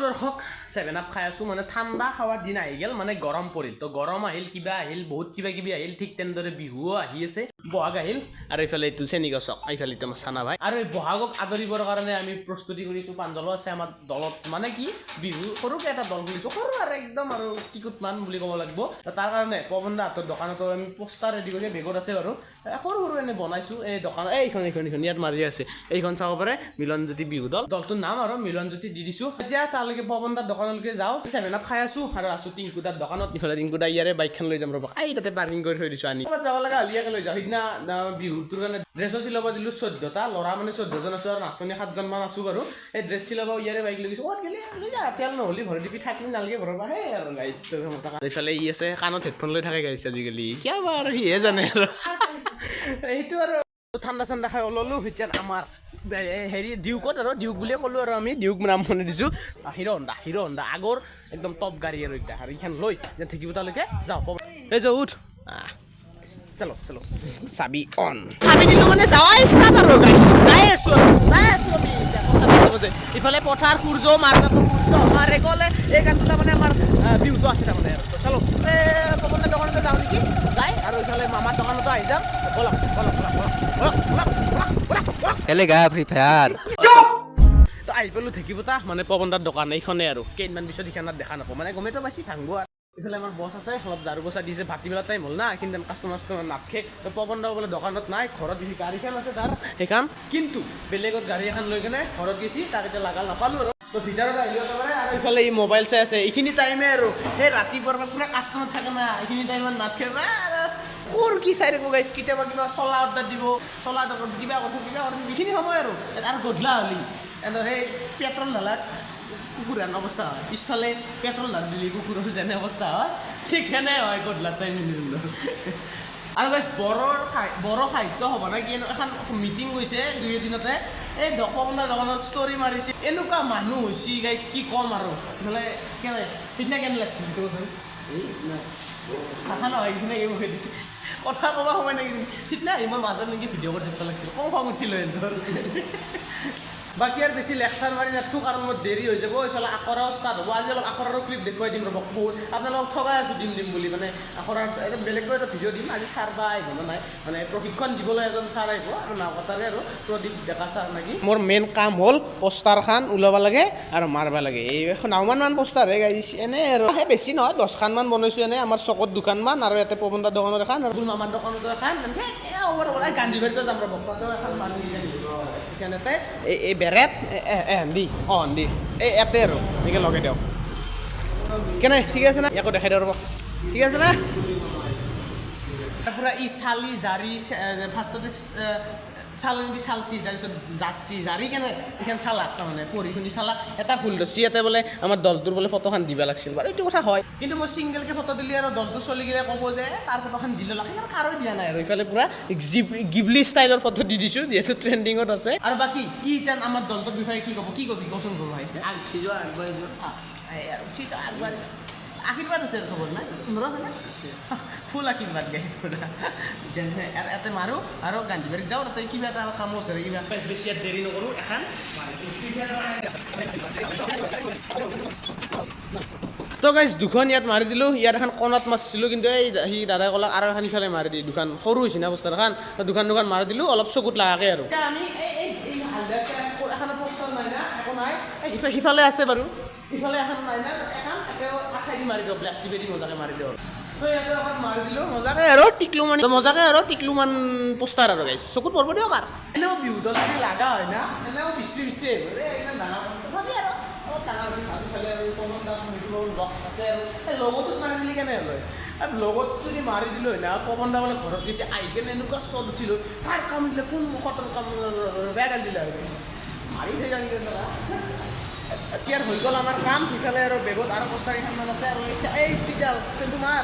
দৰ্শক 7 আপ খাই আছো মানে ঠাণ্ডা খাৱাৰ দিন আহি গেল মানে গৰম পৰিল তো গৰম আহিল কিবা আহিল বহুত কিবা কিবি আহিল ঠিক তেনেদৰে বিহুও আহি আছে বহাগ আহিল আৰু ইফালে এইটো চেনি গছক ইফালে তো চানা ভাই আৰু এই বহাগক আদৰিবৰ কাৰণে আমি প্ৰস্তুতি কৰিছো পাঞ্জলো আছে আমাৰ দলত মানে কি বিহু সৰুকে এটা দল বুলিছো সৰু আৰু একদম আৰু টিকুট মান বুলি ক'ব লাগিব তাৰ কাৰণে পৱনদা হাতৰ দোকানত আমি পোষ্টাৰ ৰেডি কৰি বেগত আছে বাৰু সৰু সৰু এনে বনাইছো এই দোকান এইখন ইয়াত মাৰি আছে এইখন চাব পাৰে মিলনজ্যোতি বিহু দলটোৰ নাম আৰু মিলনজ্যোতি দি দিছো এতিয়া তালৈকে পৱনদাৰ দোকানলৈকে যাওঁ 7 আপ খাই আছো আৰু আছো টিংকুদাৰ দোকানত ইফালে টিংকুদা ইয়াৰে বাইকখন লৈ যাম ৰ'বা এই তাতে পাৰ্কিং কৰি থৈ দিছো আনি যাব লগা হলিয়াকে লৈ যাওঁ সিদিনা বিহুটোৰ কাৰণে ড্ৰেছো চিলাব দিলো 14টা ল'ৰা মানে 14 জন আছো আৰু নাচনি 7 জন মান আছো বাৰু এই ড্ৰেছ চিলাব ইয়াৰে বাইক লৈ গৈছো ক'ত গেলি লৈ যা তেল নহলি ভৰি দিবি থাকিম নালগে ঘৰৰ পৰা হে আৰু গাইছ ইফালে ই আছে কাণত হেডফোন লৈ থাকে গাইছ আজিকালি কিয় বা আৰু সিহে জানে আৰু এইটো আৰু ঠাণ্ডা ঠাণ্ডা খাই ওলালো এতিয়া আমাৰ হেৰি ডিউকত আৰু ডিউক বুলিয়ে ক'লো আৰু আমি ডিউক নাম শুনি দিছোঁ হিৰো হণ্ডা আগৰ একদম টপ গাড়ী আৰু এতিয়া আৰু এইখন লৈ যে থাকিব তালৈকে যাওঁ এই যে উঠ চলো চাবি অন চাবি দিলোঁ মানে যাৱাই ষ্টাৰ্ট আৰু গাড়ী যাই আছোঁ আমি ইফালে পথাৰ সূৰ্য মাৰ্গাটো সূৰ্য মাৰে গ'লে এই গানটো তাৰমানে আমাৰ বিহুটো আছে তাৰমানে আৰু চলো পৱনদাৰ দোকানতে যাওঁ নেকি যাই আৰু ইফালে মামাৰ দোকানতো আহি যাম বলক খেলেগা ফ্ৰী ফায়াৰ তো আহি পেলো থাকিব তা মানে পৱনদাৰ দোকান এইখনে আৰু কেইদিনমান পিছত এইখনত দেখা নাপাওঁ মানে গমেতো পাইছি ভাংব আৰু ইফালে আমাৰ বছ আছে অলপ ঝাৰু বচা দিছে ভাটিবেলা টাইম হ'ল না কিন্তু কাষ্টমাৰ নাপখে তো পৱনদাও বোলে দোকানত নাই ঘৰত দেখি গাড়ীখন আছে তাৰ সেইখন কিন্তু বেলেগত গাড়ী এখন লৈ কেনে ঘৰত গেছি তাক এতিয়া লাগাল নাপালোঁ আৰু তো ভিতৰত আহিলেও পাৰে আৰু ইফালে ই মোবাইল চাই আছে এইখিনি টাইমে আৰু সেই ৰাতিপুৱাৰ পৰা পুৰা কাষ্টমাৰ থাকে না এইখিনি টাইমত নাপখে আৰু কি চাই থাকোঁ গাইছ কেতিয়াবা কিবা চলা অৰ্ডাৰ দিব চলা কিবা কথা এইখিনি সময় আৰু গধূলা হ'লি সেই পেট্ৰল ঢালাত কুকুৰ হেন অৱস্থা হয় পিছফালে পেট্ৰল ঢাল দিলি কুকুৰৰ যেনে অৱস্থা হয় ঠিক সেনে হয় গধূলা টাইম আৰু গাইছ বড়ো সাহিত্য হ'ব না কি এখন মিটিং গৈছে 2 দিনতে এই পৱনদাৰ দোকানত ষ্টৰি মাৰিছে এনেকুৱা মানুহ হৈছে গাইছ কি ক'ম আৰু ইফালে কেনে সিদিনা কেনে লাগিছিল ভাষা নহয় কিছুমান এইবোৰ কথা ক'ব সময় নেকি সিদিনা মই মাজত নেকি ভিডিঅ' কৰি থাকিব লাগিছিল কম খং উঠিল বাকী আৰু বেছি লেকচাৰ মাৰি নাথাকোঁ কাৰণ মোৰ দেৰি হৈ যাব এইফালে আখৰাও ষ্টাৰ্ট হ'ব আজি অলপ আখৰাৰো ক্লিপ দেখুৱাই দিম ৰ'ব বহুত আপোনালোকক ঠগাই আছোঁ দিম বুলি মানে আখৰাৰ এটা বেলেগকৈ এটা ভিডিঅ' দিম আজি ছাৰ বা আহিব নাই মানে প্ৰশিক্ষণ দিবলৈ এজন ছাৰ আহিব আৰু নাওকটাৰে আৰু প্ৰদীপ ডেকা ছাৰ নেকি মোৰ মেইন কাম হ'ল পোষ্টাৰখন ওলাব লাগে আৰু মাৰিব লাগে এই 9মান পোষ্টাৰহে গাইছে এনেই আৰু সেই বেছি নহয় 10খানমান বনাইছোঁ এনেই আমাৰ চকত 2খানমান আৰু ইয়াতে পৱনদাৰ দোকানত এখন আৰু মামাৰ দোকানতো এখন এনেকৈ গান্ধীবাৰীতো যাম ৰ'ব তাতেও এখন মানুহ চিকেনতে এই বেৰেট দি এই এতে আৰু এনেকৈ লগাই দিয়ক কেনে ঠিক আছে না ইয়াকো দেখাই দিওঁ ৰ'ব ঠিক আছে না পূৰা ই চালি জাৰি ফাৰ্ষ্টতে চালনি চালছি তাৰপিছত জাচি জাৰি কেনে এইখন চালাক তাৰমানে পঢ়ি শুনি চালাক এটা ভুল ধৰছি ইয়াতে বোলে আমাৰ দলটোৰ বোলে ফটোখন দিব লাগিছিল বাৰু এইটো কথা হয় কিন্তু মই ছিংগেলকৈ ফটো দিলে আৰু দলটো চলি গ'লে ক'ব যে তাৰ ফটোখন দিলে লাগে সেইকাৰণে কাৰো দিয়া নাই আৰু ইফালে পূৰা গিবলি ষ্টাইলৰ ফটো দি দিছোঁ যিহেতু ট্ৰেণ্ডিঙত আছে আৰু বাকী ই এতিয়া আমাৰ দলটোৰ বিষয়ে কি কবি কচোন গ'ল ভাই উঠি যোৱা আগবাঢ়ি যোৱা আগবাঢ়ি আশীৰ্বাদ আছে আৰু চবৰ নাই আছে না ফুল আশীৰ্বাদ গাইছোঁ ইয়াতে মাৰোঁ আৰু গান্ধীবাৰীত যাওঁ তাতে কিবা এটা কামো আছে কিবা বেছি ইয়াত দেৰি নকৰোঁ এখন তো গাইছ 2খন ইয়াত মাৰি দিলোঁ ইয়াত এখন কণত মাৰিছিলোঁ কিন্তু এই সি দাদাই ক'লাক আৰু এখন ইফালে মাৰি দি 2খন সৰু হৈছে না বস্তাৰ এখন 2খন মাৰি দিলোঁ অলপ চকুত লাগাকৈ আৰু আমি এখন পোষ্টাৰ নাই না একো নাই সিফালে আছে বাৰু ইফালে এখন নাই না এখন আঠাই দি মাৰি দিওঁ ব্লেক টিপি দি মজাকৈ মাৰি দিওঁ তো ইয়াতে এখন মাৰি দিলোঁ মজাকৈ আৰু টিকলুমান পোষ্টাৰ আৰু গাইছ চকুত পৰব দিয়ক আৰু এনেও বিহু দল যদি লগা হয় না এনেও বিষ্টি আহিব একদম ডাঙৰ ভাবি আৰু অলপ ডাঙৰ ভাবি খালে আৰু বক্স আছে আৰু এই লগটোত মাৰি দিলি কেনে হয় আৰু লগত যদি মাৰি দিলোঁ হয় না পৱনদা বোলে ঘৰত গৈছে আহি কেনে এনেকুৱা চট উঠিলোঁ কাৰ কাম দিলে কোন মুখতৰ কাম বেয়া গালি দিলে আৰু মাৰি থৈ জানি ইয়াৰ হৈ গ'ল আমাৰ কাম সিফালে আৰু বেগত আৰু পোষ্টাৰ কেইখনমান আছে আৰু এই স্পিচিয়েল তোমাৰ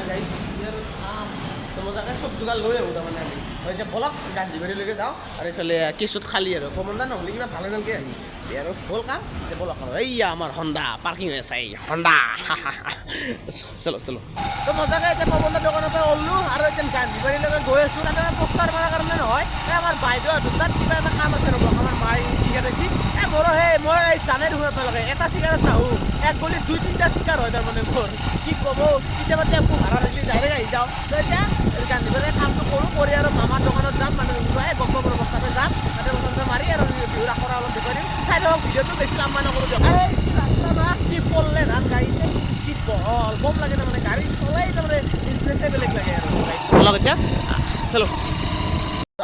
গাইছ ইয়াৰ মজাকৈ চব যোগাৰ লৈ আহোঁ তাৰমানে আমি এতিয়া বলক গান্ধীবাৰীলৈকে যাওঁ আৰু এইফালে কেচত খালী আৰু পৱনদা নহ'লে কিবা ভাল এজনকৈ আহি আৰু হ'ল কাম এতিয়া বলক আৰু এইয়া আমাৰ হণ্ডা পাৰ্কিং হৈ আছে এই হণ্ডা চলো তো মজাকৈ এতিয়া পৱনদাৰ দোকানৰ পৰা ওলোঁ আৰু এতিয়া গান্ধীবাৰীলৈকে গৈ আছোঁ তাতে পোষ্টাৰ মাৰাৰ কাৰণে নহয় এই আমাৰ বাইদেউ তাত কিবা এটা কাম আছে ৰ'ব আমাৰ মায়ে টিকেট আছে মোৰো সেই মই জানে দেখোন আপোনালোকে এটা চিকাৰত নাহোঁ এক গলিত 2-3টা চিকাৰ হয় তাৰমানে মোৰ কি ক'ব কেতিয়াবা টেম্পু ভাড়া থাকিলে ডাইৰেক্ট আহি যাওঁ তো এতিয়া গান্ধীবাৰীৰ কামটো কৰি আৰু মামাৰ দোকানত যাম মানে গপ্পৰ অৱস্থাতে যাম তাতে বস্তু মাৰি আৰু বিহুৰ আখৰা অলপ দেখুৱাই দিম চাই থাকক ভিডিঅ'টো বেছি লাম্বা নকৰোঁ দিয়ক ৰাস্তা না চি পললে ধান গাড়ীতে কি বহল বম লাগে তাৰমানে গাড়ী চলাই তাৰমানে ইণ্টাৰেষ্টে বেলেগ লাগে আৰু চলক এতিয়া চলো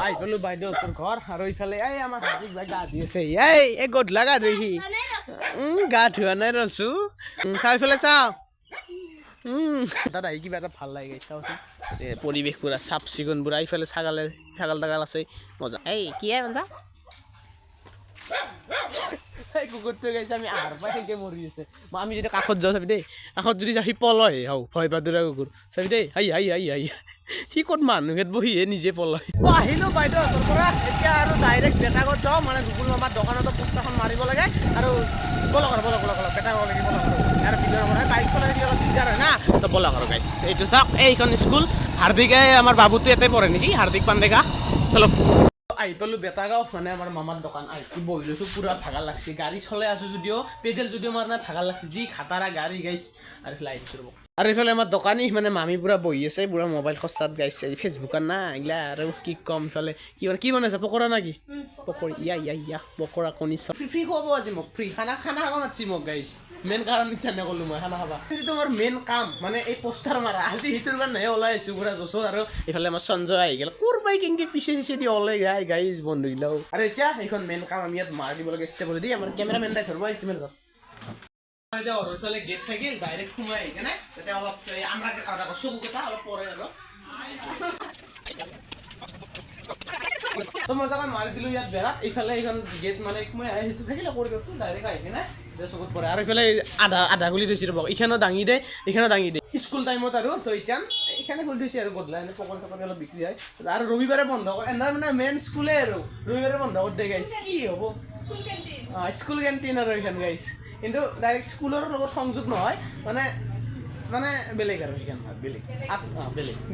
আহি পেলো বাইদেউহঁতৰ ঘৰ আৰু ইফালে এই আমাৰ হাতীক ভাই গা ধুই আছে এই গধূলা গা ধুই সি গা ধোৱা নাই ৰচো চাই পেলাই চাওঁ তাত আহি কিবা এটা ভাল লাগে চাওঁচোন পৰিৱেশ পুৰা চাফ চিকুণ পুৰা ইফালে ছাগাল তাগাল আছে মজা এই কি মজা এই কুকুৰটো গাইছে আমি আহাৰ পাই সেনেকৈ মৰি আছে আমি যদি কাষত যাওঁ চাবি দেই কাষত যদি যাওঁ সি পলয় হাও ভয় পাদুৰা কুকুৰ চাবি দেই হাই সি ক'ত মানুহেত বহিহে নিজে পলয় আহিলোঁ বাইদেউহঁতৰ পৰা এতিয়া আৰু ডাইৰেক্ট বেটাগত যাওঁ মানে গুগুল মামাৰ দোকানতো পোষ্টাৰখন মাৰিব লাগে আৰু বলক বেটাগত লাগিব আৰু ভিতৰৰ পৰা বাইক চলাই থাকিলে অলপ দিগদাৰ হয় না তো বলক আৰু গাইছ এইটো চাওক এইখন স্কুল হাৰ্দিকে আমাৰ বাবুটো ইয়াতে পঢ়ে নেকি হাৰ্দিক পাণ্ডেকা চলক আহি পালোঁ বেটাগাঁও মানে আমাৰ মামাৰ দোকান আহি বহি লৈছোঁ পুৰা ভাগৰ লাগছে গাড়ী চলাই আছোঁ যদিও পেডেল যদিও আমাৰ নাই ভাগৰ লাগছে যি খাটাৰা গাড়ী গাইছ আৰু এইফালে আহিছোঁ ৰ'ব আৰু এইফালে আমাৰ দোকানী মানে মামী পুৰা বহি আছে পুৰা মোবাইল খৰচাত গাইছে ফেচবুকত না এইগিলা আৰু কি ক'ম ইফালে কি বনাইছে পকৰা না কি পকৰি ইয়া পকৰা কণী চব ফ্ৰী খুৱাব আজি মোক ফ্ৰী খানা খাব মাতিছি মোক গাইছ মেইন কাৰণ ইচ্ছা নক'লোঁ মই খানা খাবা যিটো মোৰ মেইন কাম মানে এই পোষ্টাৰ মাৰা আজি সেইটোৰ কাৰণেহে ওলাই আহিছোঁ পুৰা জোচত আৰু এইফালে আমাৰ সঞ্জয় আহি গ'ল কোৰবাই কেনেকৈ পিছে দি ওলাই গাইছ বন্ধুগিলাও আৰু এতিয়া এইখন মেইন কাম আমি ইয়াত মাৰি দিব লাগে ষ্টেপত দি আমাৰ কেমেৰামেন তাই ধৰিব কিমান ধৰ এতিয়া অৰুণাচলে গেট থাকিল ডাইৰেক্ট সোমাই আহি কেনে তাতে অলপ আমাৰ চকু কেইটা অলপ পৰে আৰু তো মই জাগা মাৰি দিলোঁ ইয়াত বেৰাত এইফালে এইখন গেট মানে সোমাই আহে সেইটো থাকিলে কৰি দিয়কতো ডাইৰেক্ট আহি কেনে চকুত পৰে আৰু এইফালে আধা গুলি থৈছে ৰ'ব এইখানো দাঙি দে স্কুল টাইমত আৰু তো এতিয়া এইখানে খুলি থৈছে আৰু গধূলা এনে পকৰি চকৰি অলপ বিক্ৰী হয় আৰু ৰবিবাৰে বন্ধ কৰে এনে মানে মেইন স্কুলে আৰু ৰবিবাৰে বন্ধ কৰি দিয়ে গাইছ কি হ'ব স্কুল কেণ্টিন আৰু এইখন গাইছ কিন্তু ডাইৰেক্ট স্কুলৰ লগত সংযোগ নহয় মানে বেলেগ আৰু সেইখন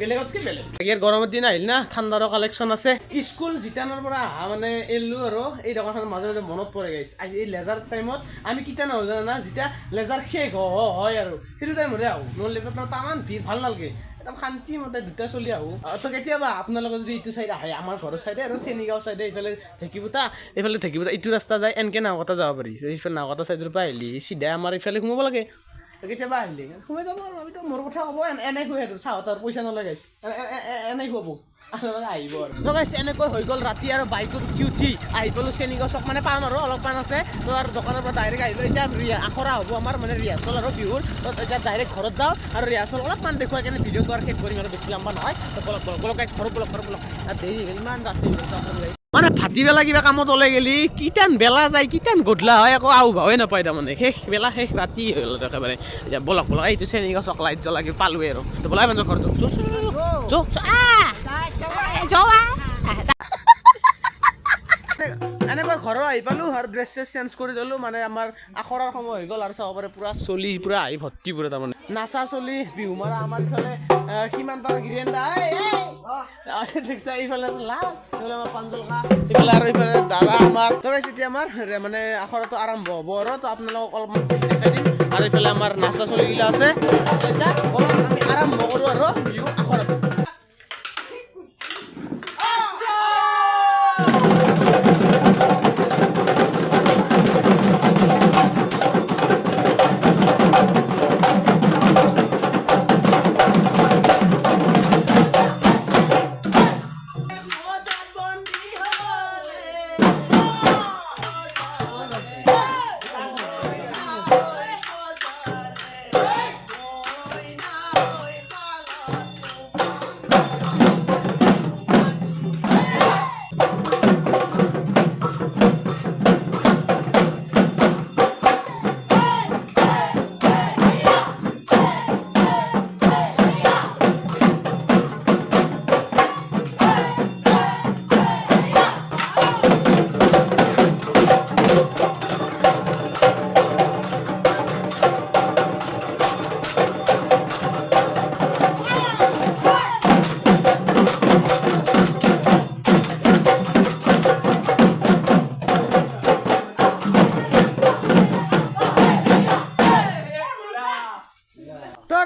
বেলেগতকৈ বেলেগ ইয়াৰ গৰমৰ দিন আহিল না ঠাণ্ডাৰো কালেকশ্যন আছে স্কুল জিতানৰ পৰা অহা মানে এৰিলোঁ আৰু এই দোকানখনৰ মাজে মাজে মনত পৰে গাইছ এই লেজাৰ টাইমত আমি কিতা নহ'ল জানা যেতিয়া লেজাৰ শেষ হয় আৰু সেইটো টাইমতে আহোঁ নহ'লে লেজাৰ টাইমত তামান ভিৰ ভাল নালাগে একদম শান্তি মতে দুটা চলি আহোঁ তো কেতিয়াবা আপোনালোকে যদি এইটো চাইডে আহে আমাৰ ঘৰৰ চাইডে আৰু চেনীগাঁও চাইডে এইফালে ঢেকিপুতা এইটো ৰাস্তা যায় এনেকৈ নাওকটা যাব পাৰি এইফালে নাওকটা চাইডৰ পৰা আহিলি চিধাই আমাৰ এইফালে সোমাব লাগে কেতিয়াবা আহিলে সোমাই যাব আৰু আমিতো মোৰ কথা ক'ব এনে শুৱে আৰু চাহতৰ পইচা নলগাইছে এনেই খুৱাব আহিব আৰু তো গাইছ এনেকৈ হৈ গ'ল ৰাতি আৰু বাইকত উঠি আহি পেলোঁ চেনীগাঁও চক মানে পাম আৰু অলপমান আছে তো আৰু দোকানৰ পৰা ডাইৰেক্ট আহিলোঁ এতিয়া আখৰা হ'ব আমাৰ মানে ৰিহাৰ্চল আৰু বিহুৰ তো এতিয়া ডাইৰেক্ট ঘৰত যাওঁ আৰু ৰিহাৰ্চল অলপমান দেখুৱাই কেনে ভিডিঅ'টো আৰু শেষ কৰিম আৰু বেছি লাম্বা নহয় তো বলক গাইছ ঘৰত বলক দেৰি ইমান ৰাতি মানে ভাটিবেলা কিবা কামত ওলাই গেলি কিটান বেলা যায় কিটান গধূলা হয় আকৌ আও ভাৱে নাপায় তাৰমানে শেষ বেলা শেষ ৰাতি হ'ল একেবাৰে এতিয়া বলক এইটো চেনীগাঁও চক লাইট জ্বলাকি পালোৱে আৰু তো বলাই মানুহৰ ঘৰত এনেকৈ ঘৰৰ আহি পালোঁ আৰু ড্ৰেছ চেঞ্জ কৰি দিলোঁ মানে আমাৰ আখৰাৰ সময় হৈ গ'ল আৰু চাব পাৰে পুৰা চলি পুৰা আহি ভৰ্তি পুৰা তাৰমানে নাচা চলি বিহু মাৰা আমাৰ ইফালে সীমান্ত গিৰিয়েন্দা দেখিছা এইফালে লাল এইফালে আমাৰ পাঞ্জলকা এইফালে আৰু এইফালে দাদা আমাৰ এতিয়া আমাৰ মানে আখৰাটো আৰম্ভ হ'ব আৰু তো আপোনালোকক অলপমান দেখাই দিম আৰু এইফালে আমাৰ নাচা চলিগিলা আছে এতিয়া অলপ আমি আৰম্ভ কৰোঁ আৰু বিহু আখৰাটো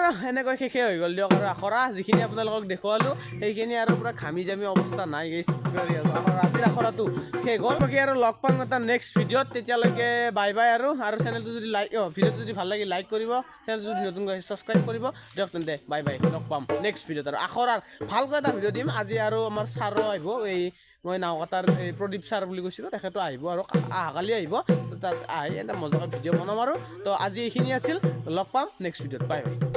আৰু এনেকৈ শেষে হৈ গ'ল দিয়ক আৰু আখৰা যিখিনি আপোনালোকক দেখুৱালোঁ সেইখিনি আৰু পুৰা ঘামি জামি অৱস্থা নাই গাইছ আজিৰ আখৰাটো শেষ হ'ল বাকী আৰু লগ পাম এটা নেক্সট ভিডিঅ'ত তেতিয়ালৈকে বাই বাই আৰু চেনেলটো যদি ভিডিঅ'টো যদি ভাল লাগে লাইক কৰিব চেনেলটো যদি নতুন ছাবস্ক্ৰাইব কৰিব দিয়ক তেন্তে বাই বাই লগ পাম নেক্সট ভিডিঅ'ত আৰু আখৰাৰ ভালকৈ এটা ভিডিঅ' দিম আজি আৰু আমাৰ ছাৰো আহিব এই মই নাওকাটাৰ এই প্ৰদীপ ছাৰ বুলি কৈছিলোঁ তেখেতো আহিব আৰু অহাকালি আহিব তাত আহি এটা মজাকৈ ভিডিঅ' বনাম আৰু তো আজি এইখিনি আছিল লগ পাম নেক্সট ভিডিঅ'ত বাই বাই